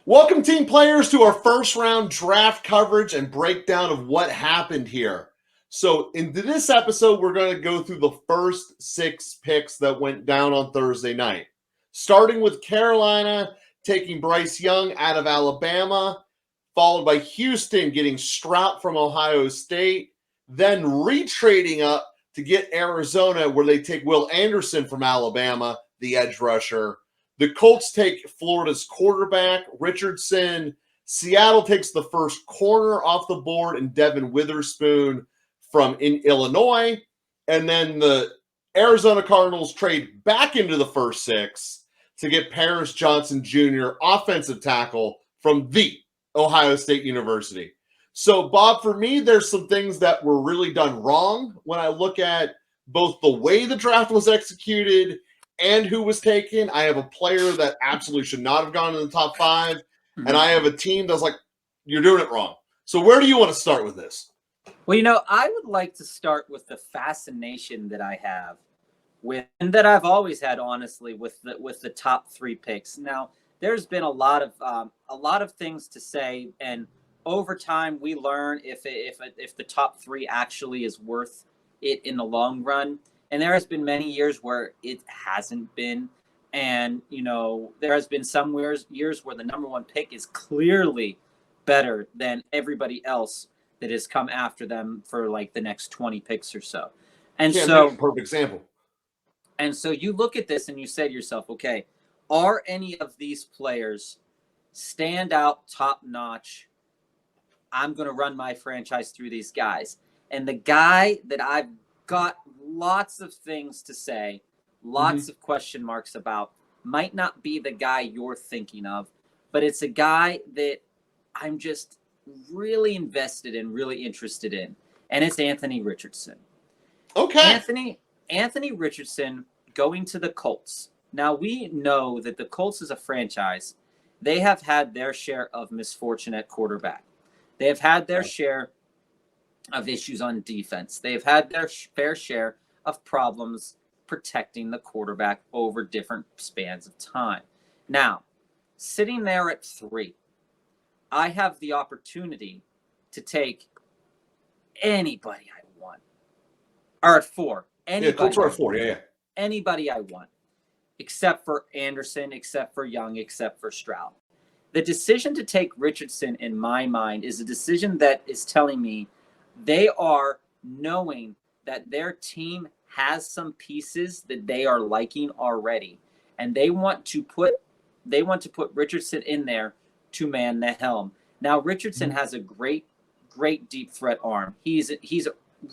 Welcome, team players, to our first round draft coverage and breakdown of what happened here. So, in this episode, we're going to go through the first 6 picks that went down on Thursday night. Starting with Carolina taking Bryce Young out of Alabama, followed by Houston getting Stroud from Ohio State, then retrading up to get Arizona, where they take Will Anderson from Alabama, the edge rusher. The Colts take Florida's quarterback, Richardson. Seattle takes the first corner off the board and Devon Witherspoon from Illinois. And then the Arizona Cardinals trade back into the first 6 to get Paris Johnson Jr., offensive tackle from the Ohio State University. So, Bob, for me, there's some things that were really done wrong when I look at both the way the draft was executed and who was taken. I have a player that absolutely should not have gone in the top 5, and I have a team that's like, you're doing it wrong. So where do you want to start with this? Well, I would like to start with the fascination that I have with, and that I've always had, honestly, with the top 3 picks. Now, there's been a lot of things to say, and over time we learn if the top 3 actually is worth it in the long run. And there has been many years where it hasn't been. And, there has been some years where the number 1 pick is clearly better than everybody else that has come after them for like the next 20 picks or so. And so, perfect example. And so you look at this and you say to yourself, okay, are any of these players stand out, top notch? I'm going to run my franchise through these guys. And the guy that I've got lots of things to say, lots of question marks about, might not be the guy you're thinking of, but it's a guy that I'm just really invested in, really interested in, and it's Anthony Richardson. Okay. Anthony Richardson going to the Colts. Now, we know that the Colts as a franchise, they have had their share of misfortune at quarterback. They have had their share of issues on defense. They've had their fair share of problems protecting the quarterback over different spans of time. Now, sitting there at 3, I have the opportunity to take anybody I want. Or at 4. Colts are at 4, yeah. Anybody I want, except for Anderson, except for Young, except for Stroud. The decision to take Richardson, in my mind, is a decision that is telling me they are knowing that their team has some pieces that they are liking already, and they want to put Richardson in there to man the helm. Now, Richardson has a great deep threat arm. He's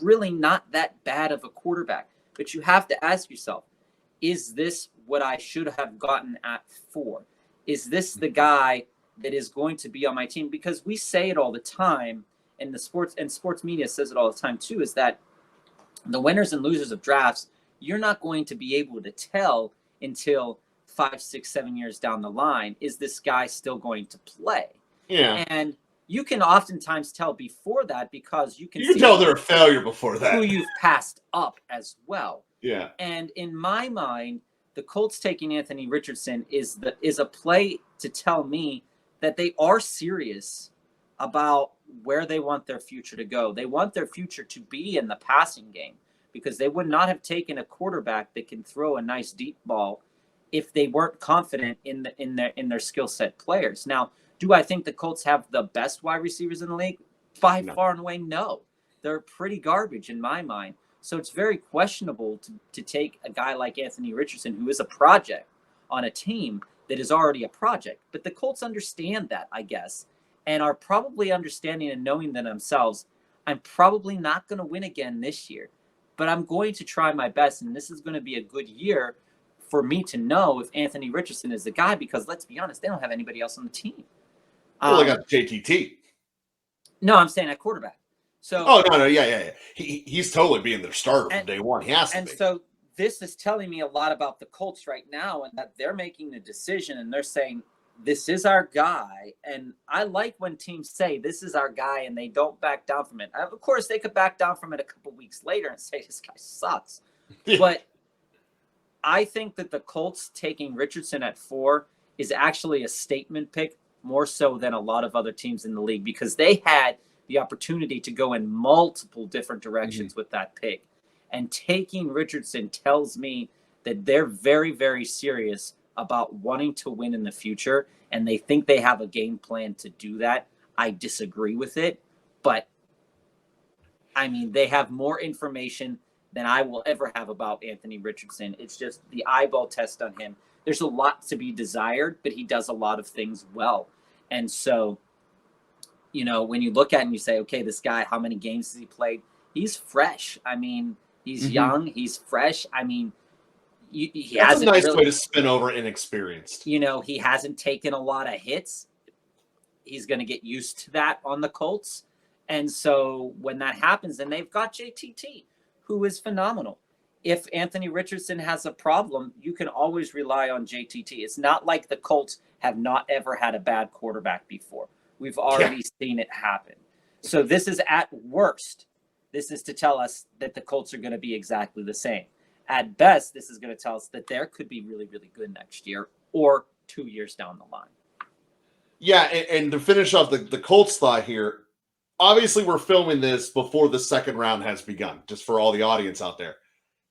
really not that bad of a quarterback, but you have to ask yourself, is this what I should have gotten at 4? Is this the guy that is going to be on my team? Because we say it all the time, and sports media says it all the time too, is that the winners and losers of drafts, you're not going to be able to tell until 5, 6, 7 years down the line, is this guy still going to play? Yeah. And you can oftentimes tell before that, because you can tell they're a failure before that. Who you've passed up as well. Yeah. And in my mind, the Colts taking Anthony Richardson is a play to tell me that they are serious about where they want their future to go. They want their future to be in the passing game, because they would not have taken a quarterback that can throw a nice deep ball if they weren't confident in their skill set players. Now, do I think the Colts have the best wide receivers in the league? By far and away, no. They're pretty garbage in my mind. So it's very questionable to take a guy like Anthony Richardson, who is a project, on a team that is already a project. But the Colts understand that, I guess, and are probably understanding and knowing that themselves, I'm probably not going to win again this year, but I'm going to try my best, and this is going to be a good year for me to know if Anthony Richardson is the guy, because let's be honest, they don't have anybody else on the team. Well, they got JTT. No, I'm saying at quarterback. So, no, yeah. He's totally being their starter from day one. He has to be. And so this is telling me a lot about the Colts right now, and that they're making a decision, and they're saying, this is our guy. And I like when teams say, this is our guy, and they don't back down from it. Of course, they could back down from it a couple weeks later and say, this guy sucks. But I think that the Colts taking Richardson at 4 is actually a statement pick more so than a lot of other teams in the league, because they had the opportunity to go in multiple different directions with that pick. And taking Richardson tells me that they're very, very serious about wanting to win in the future, and they think they have a game plan to do that. I disagree with it, but I mean, they have more information than I will ever have about Anthony Richardson. It's just the eyeball test on him. There's a lot to be desired, but he does a lot of things well. And so, you know, when you look at him, you say, okay, this guy, how many games has he played? He's fresh. I mean, he's young. He's fresh. I mean, he That's hasn't a nice really, way to spin over inexperienced. you know, he hasn't taken a lot of hits. He's going to get used to that on the Colts. And so when that happens, and they've got JTT, who is phenomenal. If Anthony Richardson has a problem, you can always rely on JTT. It's not like the Colts have not ever had a bad quarterback before. We've already seen it happen. So this is, at worst, this is to tell us that the Colts are going to be exactly the same. At best, this is going to tell us that they could be really, really good next year or 2 years down the line. Yeah, and to finish off the Colts thought here, obviously we're filming this before the second round has begun, just for all the audience out there.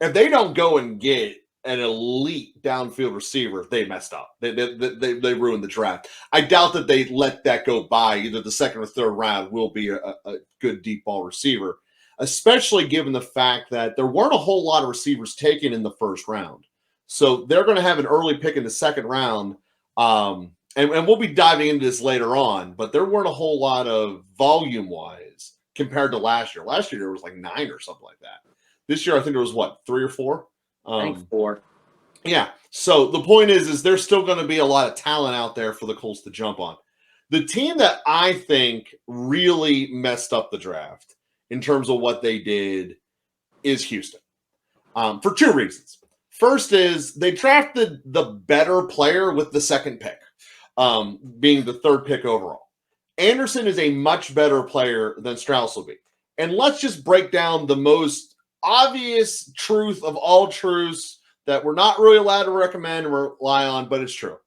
If they don't go and get an elite downfield receiver, they messed up. They ruined the draft. I doubt that they let that go by. Either the second or third round will be a good deep ball receiver, especially given the fact that there weren't a whole lot of receivers taken in the first round. So they're going to have an early pick in the second round. And we'll be diving into this later on, but there weren't a whole lot of volume-wise compared to last year. Last year, there was like 9 or something like that. This year, I think there was, 3 or 4? I think 4. Yeah. So the point is there's still going to be a lot of talent out there for the Colts to jump on. The team that I think really messed up the draft in terms of what they did is Houston, for 2 reasons. First is they drafted the better player with the second pick. Being the 3rd pick overall. Anderson is a much better player than Stroud will be. And let's just break down the most obvious truth of all truths that we're not really allowed to recommend and rely on, but it's true.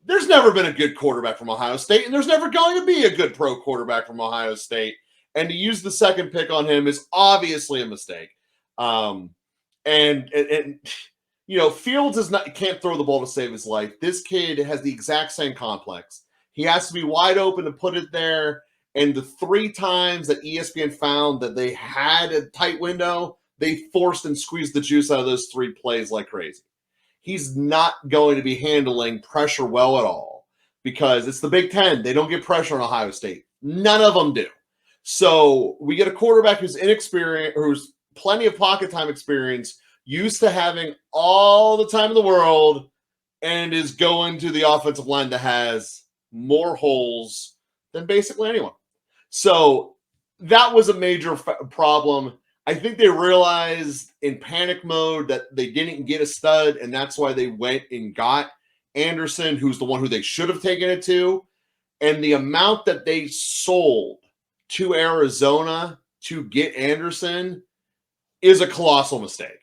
There's never been a good quarterback from Ohio State, and there's never going to be a good pro quarterback from Ohio State. And to use the second pick on him is obviously a mistake. You know, Fields can't throw the ball to save his life. This kid has the exact same complex. He has to be wide open to put it there. And the 3 times that ESPN found that they had a tight window, they forced and squeezed the juice out of those 3 plays like crazy. He's not going to be handling pressure well at all because it's the Big Ten. They don't get pressure on Ohio State. None of them do. So we get a quarterback who's inexperienced, who's plenty of pocket time experience, used to having all the time in the world, and is going to the offensive line that has more holes than basically anyone. So that was a major problem. I think they realized in panic mode that they didn't get a stud, and that's why they went and got Anderson, who's the one who they should have taken it to. And the amount that they sold to Arizona to get Anderson is a colossal mistake.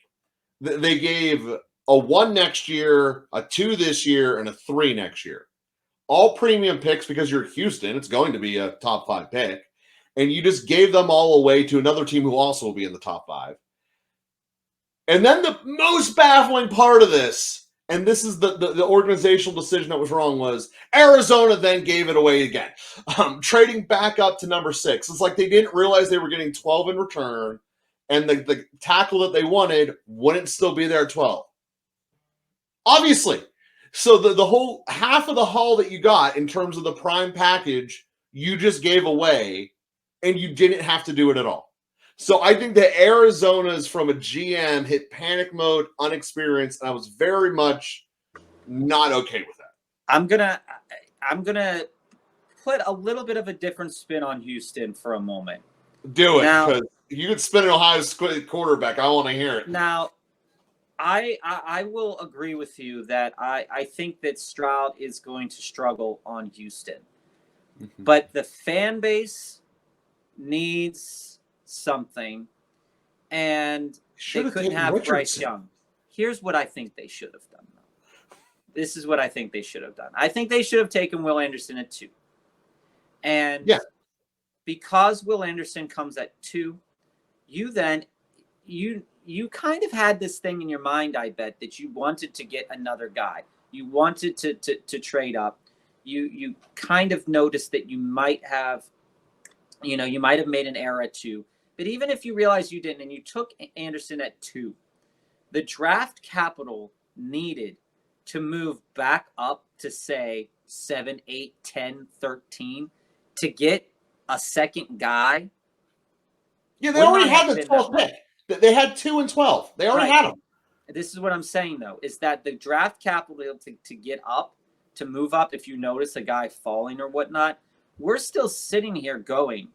They gave a 1 next year, a 2 this year, and a 3 next year. All premium picks because you're Houston. It's going to be a top 5 pick. And you just gave them all away to another team who also will be in the top 5. And then the most baffling part of this, and this is the organizational decision that was wrong, was Arizona then gave it away again, trading back up to number 6. It's like they didn't realize they were getting 12 in return, and the tackle that they wanted wouldn't still be there at 12. Obviously. So the whole half of the haul that you got in terms of the prime package, you just gave away, and you didn't have to do it at all. So I think that Arizona's from a GM hit panic mode, unexperienced, and I was very much not okay with that. I'm gonna put a little bit of a different spin on Houston for a moment. Do it, because you could spin an Ohio State quarterback. I want to hear it. Now, I will agree with you that I think that Stroud is going to struggle on Houston. Mm-hmm. But the fan base needs something, and they couldn't have Bryce Young. Here's what I think they should have done, though. This is what I think they should have done. I think they should have taken Will Anderson at 2. And because Will Anderson comes at 2, you kind of had this thing in your mind, I bet, that you wanted to get another guy. You wanted to trade up. You kind of noticed that you might have made an error at 2. But even if you realize you didn't and you took Anderson at 2, the draft capital needed to move back up to, say, 7, 8, 10, 13 to get a second guy. Yeah, they already had the 12th pick. They had 2 and 12. They already had them. This is what I'm saying, though, is that the draft capital to get up, to move up, if you notice a guy falling or whatnot, we're still sitting here going,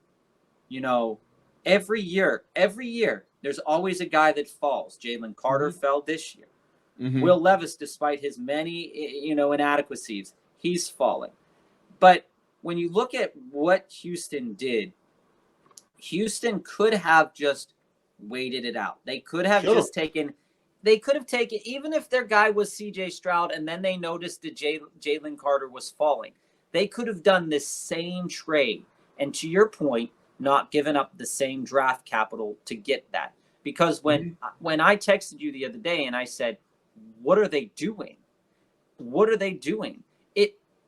every year, there's always a guy that falls. Jalen Carter fell this year. Will Levis, despite his many, inadequacies, he's falling. But when you look at what Houston did, Houston could have just waited it out. They could have taken, even if their guy was CJ Stroud and then they noticed that Jalen Carter was falling, they could have done this same trade. And to your point, not given up the same draft capital to get that. Because when I texted you the other day and I said, what are they doing? What are they doing?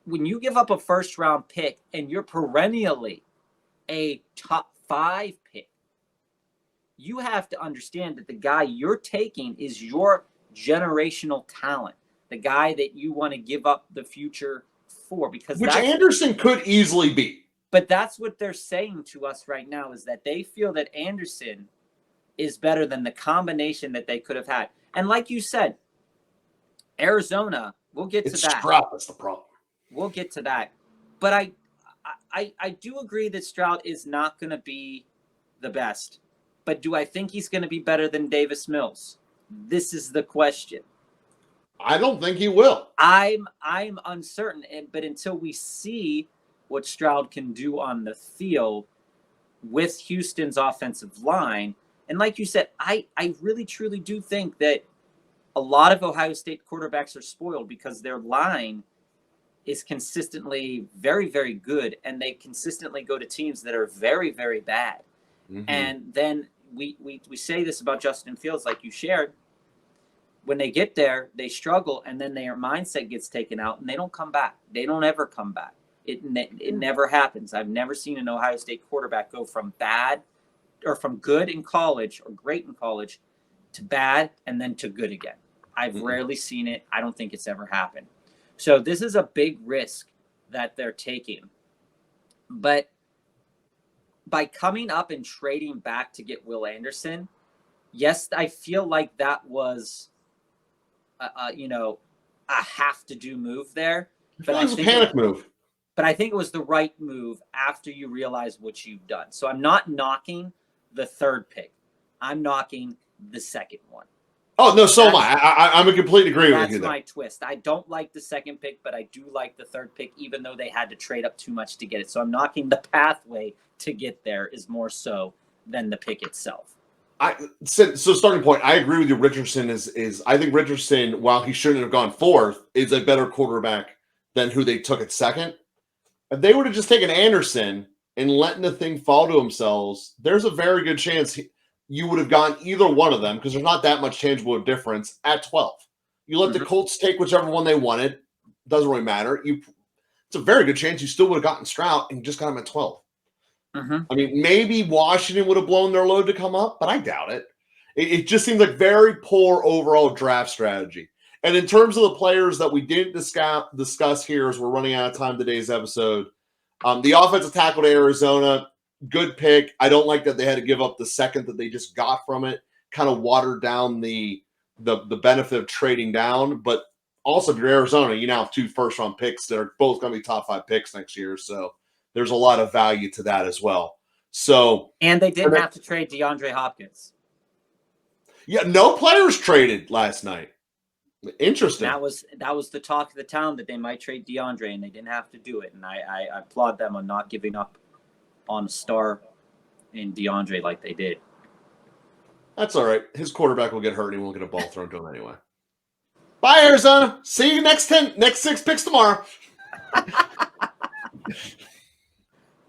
When you give up a first round pick and you're perennially a top 5 pick, you have to understand that the guy you're taking is your generational talent, the guy that you want to give up the future for. Because which Anderson could easily be. But that's what they're saying to us right now, is that they feel that Anderson is better than the combination that they could have had. And like you said, Arizona, we'll get to that. Stroud, that's the problem. We'll get to that. But I do agree that Stroud is not going to be the best. But do I think he's going to be better than Davis Mills? This is the question. I don't think he will. I'm uncertain. But until we see what Stroud can do on the field with Houston's offensive line, and like you said, I really truly do think that a lot of Ohio State quarterbacks are spoiled because their line is consistently very, very good, and they consistently go to teams that are very, very bad. And then we say this about Justin Fields, like you shared. When they get there, they struggle, and then their mindset gets taken out, and they don't come back. They don't ever come back. It never happens. I've never seen an Ohio State quarterback go from bad or from good in college or great in college to bad and then to good again. I've rarely seen it. I don't think it's ever happened. So this is a big risk that they're taking. But by coming up and trading back to get Will Anderson, yes, I feel like that was, a have-to-do move there. But it was a panic move. But I think it was the right move after you realize what you've done. So I'm not knocking the 3rd pick. I'm knocking the 2nd one. Oh, no, so am I. I'm in complete agreement with you there. That's my twist. I don't like the 2nd pick, but I do like the 3rd pick, even though they had to trade up too much to get it. So I'm knocking the pathway to get there is more so than the pick itself. So starting point, I agree with you. Richardson is I think Richardson, while he shouldn't have gone 4th, is a better quarterback than who they took at 2nd. If they would have just taken Anderson and letting the thing fall to themselves, there's a very good chance you would have gotten either one of them, because there's not that much tangible difference at 12. You let the Colts take whichever one they wanted. Doesn't really matter. It's a very good chance you still would have gotten Stroud and just got him at 12. I mean, maybe Washington would have blown their load to come up, but I doubt it. It just seems like very poor overall draft strategy. And in terms of the players that we didn't discuss here as we're running out of time today's episode, the offensive tackle to Arizona, good pick. I don't like that they had to give up the 2nd that they just got from it. Kind of watered down the benefit of trading down. But also, if you're Arizona, you now have 2 first-round picks that are both going to be top 5 picks next year. So there's a lot of value to that as well. And they didn't have to trade DeAndre Hopkins. Yeah, no players traded last night. Interesting. That was the talk of the town, that they might trade DeAndre, and they didn't have to do it. And I applaud them on not giving up on a star in DeAndre like they did. That's all right. His quarterback will get hurt and he won't get a ball thrown to him anyway. Bye, Arizona. See you next 6 picks tomorrow.